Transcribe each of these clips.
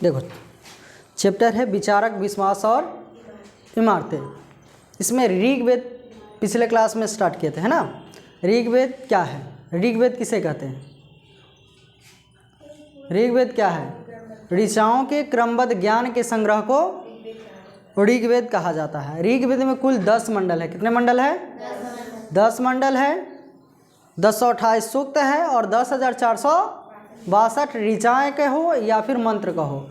देखो चैप्टर है विचारक, विश्वास और इमारतें। इसमें ऋग्वेद पिछले क्लास में स्टार्ट किए थे, है ना। ऋग्वेद क्या है? ऋग्वेद किसे कहते हैं? ऋग्वेद क्या है? ऋचाओं के क्रमबद्ध ज्ञान के संग्रह को ऋग्वेद कहा जाता है। ऋग्वेद में कुल 10 मंडल है। कितने मंडल है? 10 मंडल है। 1028 सूक्त है और 10,462 ऋचाएँ कहो या फिर मंत्र कहो।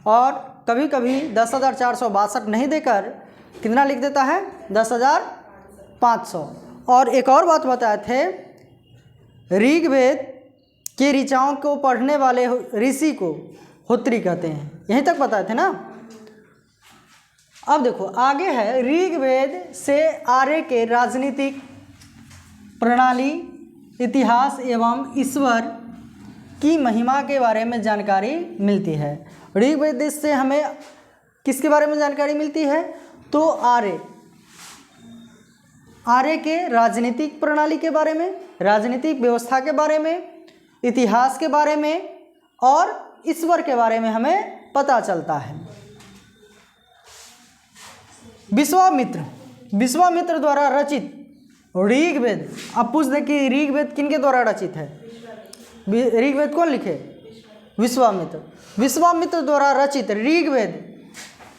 और कभी कभी 10,462 नहीं देकर कितना लिख देता है? 10,500। और एक और बात बताए थे, ऋग्वेद के ऋचाओं को पढ़ने वाले ऋषि को होत्री कहते हैं। यहीं तक बताए थे ना। अब देखो आगे है, ऋग्वेद से आर्य के राजनीतिक प्रणाली, इतिहास एवं ईश्वर की महिमा के बारे में जानकारी मिलती है। ऋग्वेद से हमें किसके बारे में जानकारी मिलती है? तो आर्य के राजनीतिक प्रणाली के बारे में, राजनीतिक व्यवस्था के बारे में, इतिहास के बारे में और ईश्वर के बारे में हमें पता चलता है। विश्वामित्र द्वारा रचित ऋग्वेद। अब पूछ दे कि ऋग्वेद किनके द्वारा रचित है? ऋग्वेद कौन लिखे? विश्वामित्र द्वारा रचित ऋग्वेद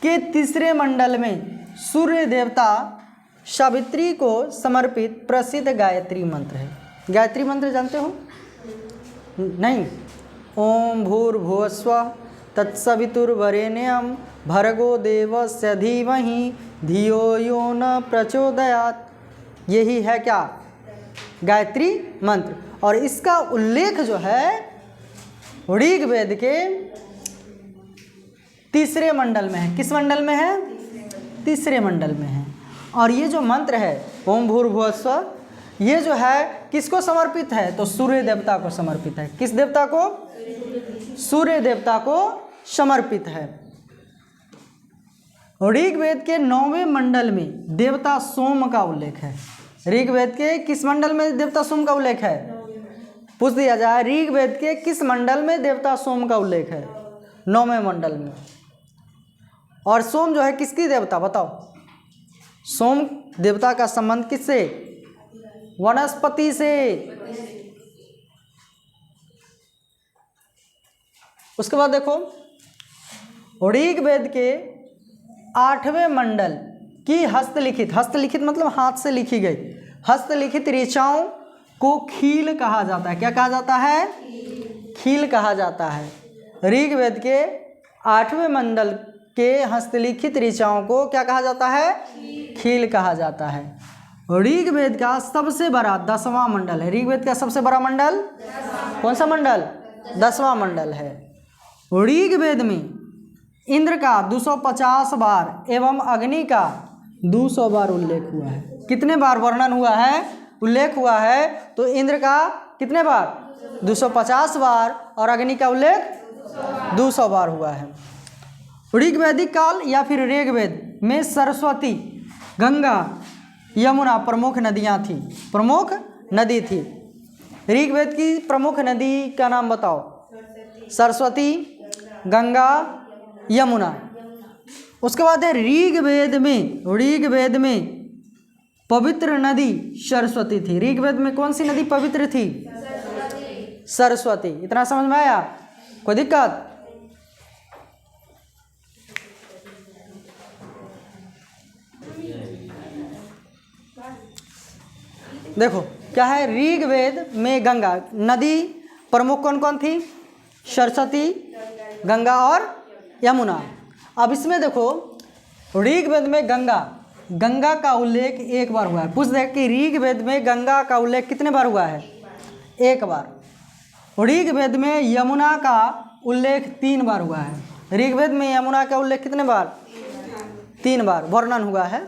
के तीसरे मंडल में सूर्य देवता सावित्री को समर्पित प्रसिद्ध गायत्री मंत्र है। गायत्री मंत्र जानते हो? नहीं। ओम भूर्भुवस्वः तत्सवितुर्वरेण्यं भर्गो देवस्य धीमहि धियो यो न प्रचोदयात्। यही है क्या? गायत्री मंत्र। और इसका उल्लेख जो है ऋग्वेद के तीसरे मंडल में है। किस मंडल में है? तीसरे मंडल में है। और ये जो मंत्र है ओम भूर्भुवस्वः, ये जो है किसको समर्पित है? तो सूर्य देवता को समर्पित है। किस देवता को? सूर्य देवता को समर्पित है। ऋग्वेद के 9वें मंडल में देवता सोम का उल्लेख है। ऋग्वेद के किस मंडल में देवता सोम का उल्लेख है? पूछ दिया जाए ऋग्वेद के किस मंडल में देवता सोम का उल्लेख है? 9वें मंडल में। और सोम जो है किसकी देवता? बताओ। सोम देवता का संबंध किससे? वनस्पति से। उसके बाद देखो ऋग्वेद के 8वें मंडल की हस्तलिखित मतलब हाथ से लिखी गई हस्तलिखित ऋचाओं को खील कहा जाता है। क्या कहा जाता है? खील कहा जाता है। ऋग्वेद के 8वें मंडल के हस्तलिखित ऋचाओं को क्या कहा जाता है? खील कहा जाता है। ऋग्वेद का सबसे बड़ा 10वां मंडल है। ऋग्वेद का सबसे बड़ा मंडल कौन सा मंडल? 10वां मंडल है। ऋग्वेद में इंद्र का 250 बार एवं अग्नि का 200 बार उल्लेख हुआ है। कितने बार वर्णन हुआ है? उल्लेख हुआ है। तो इंद्र का कितने बार? 250 बार और अग्नि का उल्लेख 200 बार हुआ है। ऋग्वैदिक काल या फिर ऋग्वेद में सरस्वती, गंगा, यमुना प्रमुख नदियां थी। प्रमुख नदी थी। ऋग्वेद की प्रमुख नदी का नाम बताओ। सरस्वती, गंगा, यमुना। उसके बाद है ऋग्वेद में पवित्र नदी सरस्वती थी। ऋग्वेद में कौन सी नदी पवित्र थी? सरस्वती। इतना समझ में आया? कोई दिक्कत? देखो क्या है, ऋग्वेद में गंगा नदी प्रमुख कौन कौन थी? सरस्वती, गंगा और यमुना। अब इसमें देखो ऋग्वेद में गंगा का उल्लेख एक बार हुआ है। पूछ दे कि ऋग्वेद में गंगा का उल्लेख कितने बार हुआ है? एक बार। ऋग्वेद में यमुना का उल्लेख 3 बार हुआ है। ऋग्वेद में यमुना का उल्लेख कितने बार? 3 बार वर्णन हुआ है।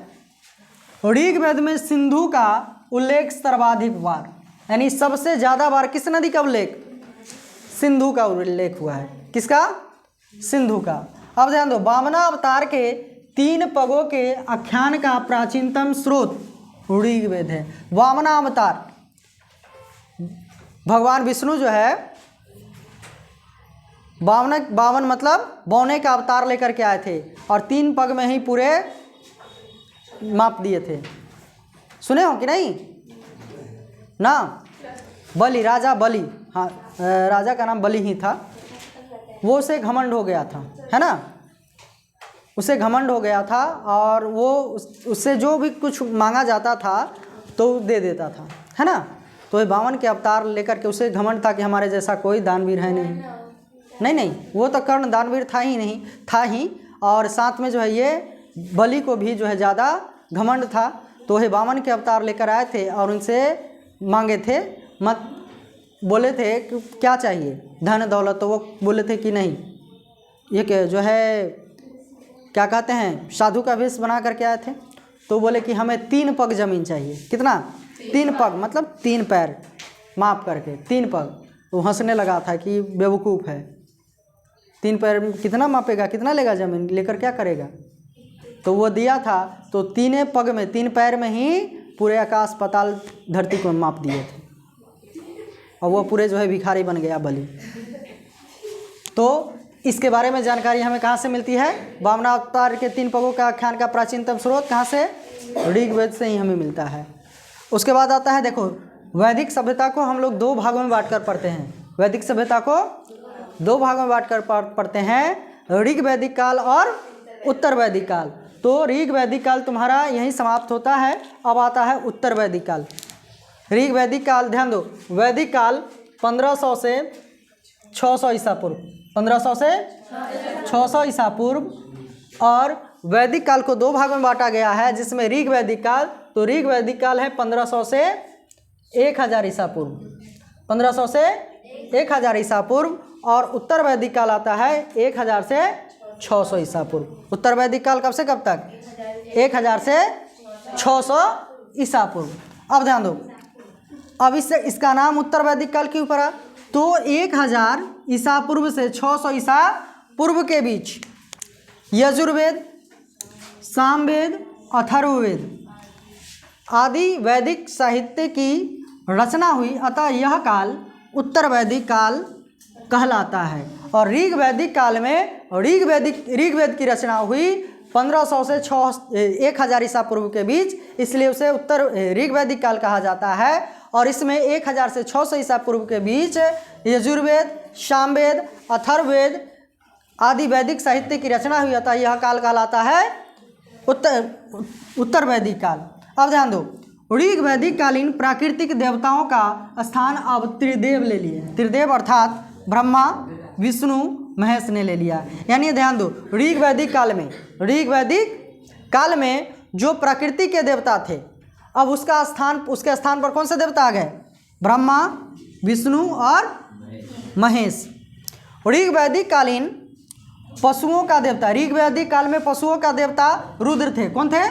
ऋग्वेद में सिंधु का उल्लेख सर्वाधिक बार, यानी सबसे ज्यादा बार किस नदी का उल्लेख? सिंधु का उल्लेख हुआ है। किसका? सिंधु का। अब ध्यान दो, वामनावतार के 3 पगों के आख्यान का प्राचीनतम स्रोत ऋग्वेद है। 52 मतलब बौने का अवतार लेकर के आए थे और 3 पग में ही पूरे माप दिए थे। सुने हो कि नहीं ना? बलि, राजा बलि, हाँ राजा का नाम बलि ही था। वो उसे घमंड हो गया था, है ना, उसे घमंड हो गया था और वो उससे जो भी कुछ मांगा जाता था तो दे देता था, है ना। तो ये 52 के अवतार लेकर के उसे घमंड था कि हमारे जैसा कोई दानवीर है नहीं, वो तो कर्ण दानवीर था ही। और साथ में जो है ये बलि को भी जो है ज़्यादा घमंड था। तो ये 52 के अवतार लेकर आए थे और उनसे मांगे थे, मत बोले थे कि क्या चाहिए, धन दौलत। तो वो बोले थे कि नहीं, ये जो है क्या कहते हैं, साधु का वेश बना करके आए थे। तो बोले कि हमें 3 पग ज़मीन चाहिए। कितना? 3 पग मतलब 3 पैर माप करके 3 पग। वो हंसने लगा था कि बेवकूफ़ है, 3 पैर कितना मापेगा, कितना लेगा ज़मीन लेकर, क्या करेगा। तो वो दिया था तो 3 पग में 3 पैर में ही पूरे आकाश पाताल धरती को माप दिए थे और वो पूरे जो है भिखारी बन गया बलि। तो इसके बारे में जानकारी हमें कहाँ से मिलती है? 52 अवतार के 3 पगों का आख्यान का प्राचीनतम स्रोत कहाँ से? ऋग्वेद से ही हमें मिलता है। उसके बाद आता है, देखो वैदिक सभ्यता को हम लोग 2 भागों में बांटकर पढ़ते हैं। वैदिक सभ्यता को 2 भागों में बांटकर पढ़ते हैं, ऋग वैदिक काल और उत्तर वैदिक काल। तो ऋग वैदिक काल तुम्हारा यहीं समाप्त होता है। अब आता है उत्तर वैदिक काल। ऋग वैदिक काल, ध्यान दो, वैदिक काल 1500 से 600 ईसा पूर्व, 1500 से 600 ईसा पूर्व, और वैदिक काल को 2 भागों में बांटा गया है, जिसमें ऋग वैदिक काल, तो ऋग वैदिक काल है 1500 से 1000 ईसा पूर्व, 1500 से 1000 ईसा पूर्व, और उत्तर वैदिक काल आता है 1000 से 600 ईसा पूर्व। उत्तर वैदिक काल कब से कब तक? 1000 से 600 ईसा पूर्व। अब ध्यान दो, अब इसका नाम उत्तर वैदिक काल क्यों पड़ा? तो 1000 ईसा पूर्व से 600 ईसा पूर्व के बीच यजुर्वेद, सामवेद, अथर्ववेद आदि वैदिक साहित्य की रचना हुई, अतः यह काल उत्तर वैदिक काल कहलाता है। और ऋग वैदिक काल में ऋग्वेद की रचना हुई 1500 से 1000 ईसा पूर्व के बीच, इसलिए उसे उत्तर ऋग वैदिक काल कहा जाता है। और इसमें 1000 से 600 ईसा पूर्व के बीच यजुर्वेद, सामवेद, अथर्ववेद आदि वैदिक साहित्य की रचना हुई, अतः यह काल कहलाता है उत्तर वैदिक काल। अब ध्यान दो, ऋग वैदिक कालीन प्राकृतिक देवताओं का स्थान अब त्रिदेव ले लिए। त्रिदेव अर्थात ब्रह्मा, विष्णु, महेश ने ले लिया। यानी ध्यान दो, ऋग वैदिक काल में जो प्रकृति के देवता थे, अब उसके स्थान पर कौन से देवता आ गए? ब्रह्मा, विष्णु और महेश। ऋग वैदिक कालीन पशुओं का देवता, ऋग वैदिक काल में पशुओं का देवता रुद्र थे। कौन थे?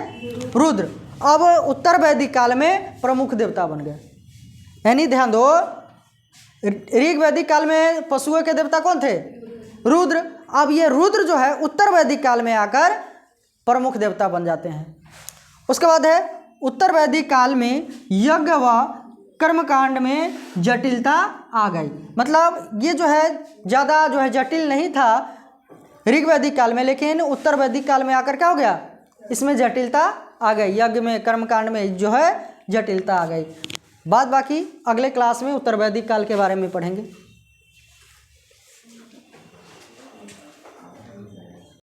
रुद्र। अब उत्तर वैदिक काल में प्रमुख देवता बन गए। यानी ध्यान दो, ऋग वैदिक काल में पशुओं के देवता कौन थे? रुद्र। अब ये रुद्र जो है उत्तर वैदिक काल में आकर प्रमुख देवता बन जाते हैं। उसके बाद है उत्तर वैदिक काल में यज्ञ व कर्मकांड में जटिलता आ गई। मतलब ये जो है ज़्यादा जो है जटिल नहीं था ऋग वैदिक काल में, लेकिन उत्तर वैदिक काल में आकर क्या हो गया? इसमें जटिलता आ गई, यज्ञ में कर्मकांड में जो है जटिलता आ गई। बाकी अगले क्लास में उत्तर वैदिक काल के बारे में पढ़ेंगे।